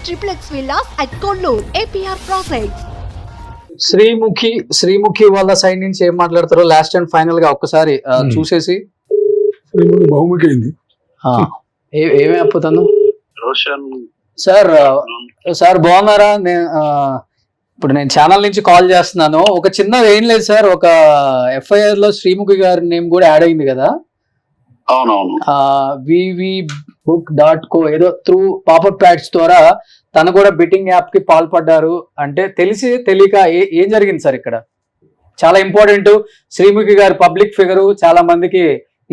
triplex villas at Kollur, APR Projects. Sreemukhi వాళ్ళ side నుంచి ఏం మాట్లాడతారో లాస్ట్ అండ్ ఫైనల్ గా ఒక్కసారి చూసేసి శ్రీముఖి బహుముఖి అయింది. ఏమే అప్పుతాను రోషన్ సార్ బాగున్నారా? ఇప్పుడు నేను ఛానల్ నుంచి కాల్ చేస్తున్నాను. ఒక చిన్న ఏం లేదు సార్, ఒక ఎఫ్ఐఆర్ లో శ్రీముఖి గారి నేమ్ కూడా యాడ్ అయింది కదా. అవునవును. vvbook.co ఏదో త్రూ పాపప్ ప్యాడ్స్ ద్వారా తను కూడా బెట్టింగ్ యాప్ కి పాల్పడ్డారు అంటే తెలిసి తెలియక ఏం జరిగింది సార్ ఇక్కడ? చాలా ఇంపార్టెంట్. శ్రీముఖి గారు పబ్లిక్ ఫిగరు, చాలా మందికి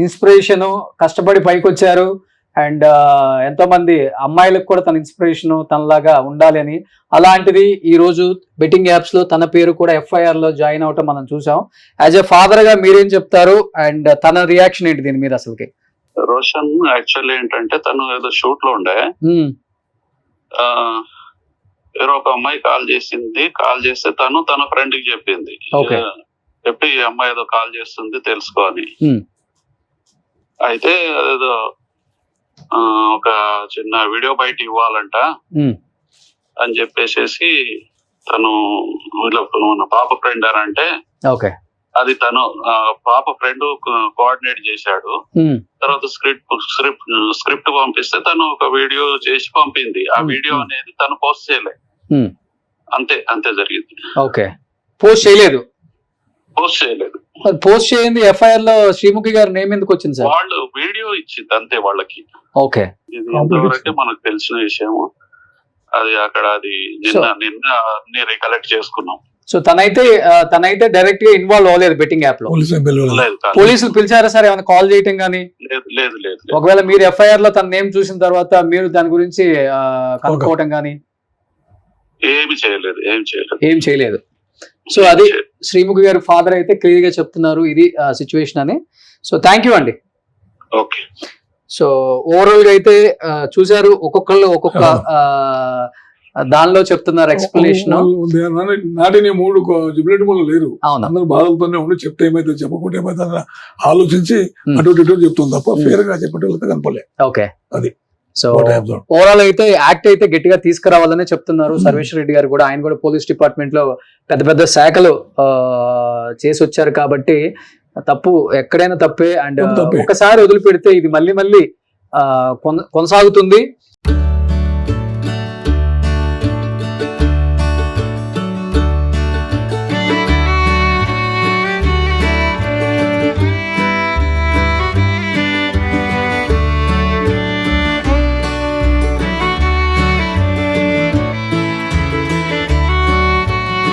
ఇన్స్పిరేషన్, కష్టపడి పైకి వచ్చారు. అండ్ ఎంతో మంది అమ్మాయిలకు కూడా తన ఇన్స్పిరేషన్ తనలాగా ఉండాలి అని. అలాంటిది ఈ రోజు బెట్టింగ్ యాప్స్ లో తన పేరు కూడా ఎఫ్ఐఆర్ లో జాయిన్ అవటం మనం చూసాం. యాజ్ ఎ ఫాదర్ గా మీరేం చెప్తారు అండ్ తన రియాక్షన్ ఏంటి దీని మీద అసలుకి? రోషన్ యాక్చువల్లీ ఏంటంటే తను ఏదో షూట్ లో ఉండే, ఎవరో ఒక అమ్మాయి కాల్ చేస్తే తన ఫ్రెండ్ కి చెప్పింది, చెప్పి ఈ అమ్మాయి ఏదో కాల్ చేస్తుంది తెలుసుకో అని. అయితే అదేదో ఒక చిన్న వీడియో బయట ఇవ్వాలంట అని చెప్పేసి తను మన పాప ఫ్రెండ్ అని అంటే అది తను పాప ఫ్రెండ్ కోఆర్డినేట్ చేశాడు. తర్వాత స్క్రిప్ట్ పంపిస్తే తను ఒక వీడియో చేసి పంపింది. ఆ వీడియో అనేది తను పోస్ట్ చేయలేదు. అంతే జరిగింది. పోస్ట్ చేయలేదు. పోస్ట్ చేయండి. ఎఫ్ఐఆర్ లో శ్రీముఖి గారి నేమ్ ఎందుకు వచ్చింది సార్? వాళ్ళు వీడియో ఇచ్చింది అంతే వాళ్ళకి. ఇది ఎంతవరకు మనకు తెలిసిన విషయము. అది అక్కడ అది నిన్న అన్ని రికలెక్ట్ చేసుకున్నాం. సో తనైతే డైరెక్ట్ గా ఇన్వాల్వ్ అవ్వలేదు బెట్టింగ్ యాప్ లో. పోలీసులు పిలిచారా సార్ ఏమైనా కాల్ చేయటం గానీ? లేదు. ఒకవేళ మీరు ఎఫ్ఐఆర్ లో తన నేమ్ చూసిన తర్వాత మీరు దాని గురించి కనుక్కోవటం గానీ? ఏం చేయలేదు. సో అది శ్రీముఖి గారి ఫాదర్ అయితే క్లియర్ గా చెప్తున్నారు ఇది సిచ్యువేషన్ అని. సో థ్యాంక్ యూ అండి. ఓకే. సో ఓవరాల్ గా అయితే చూసారు, ఒక్కొక్కళ్ళు ఒక్కొక్క దానిలో చెప్తున్నారు ఎక్స్ప్లెనేషన్. నాటిని మూడు జుబిలెట్ మూడు లేరు, అందరూ బాధలతోనే ఉండి చెప్తే ఏమైతే చెప్పకుండా ఏమైతే ఆలోచించి అటు ఇటు చెప్తుంది తప్ప ఫేర్ గా చెప్పేటోళ్ళతో కనపడలేదు. ఓకే, అది. సో ఓవరాల్ అయితే యాక్ట్ అయితే గట్టిగా తీసుకురావాలని చెప్తున్నారు సర్వేశ్వర రెడ్డి గారు కూడా. ఆయన కూడా పోలీస్ డిపార్ట్మెంట్ లో పెద్ద శాఖలు చేసి వచ్చారు కాబట్టి తప్పు ఎక్కడైనా తప్పే. అండ్ ఒకసారి వదిలిపెడితే ఇది మళ్ళీ కొనసాగుతుంది.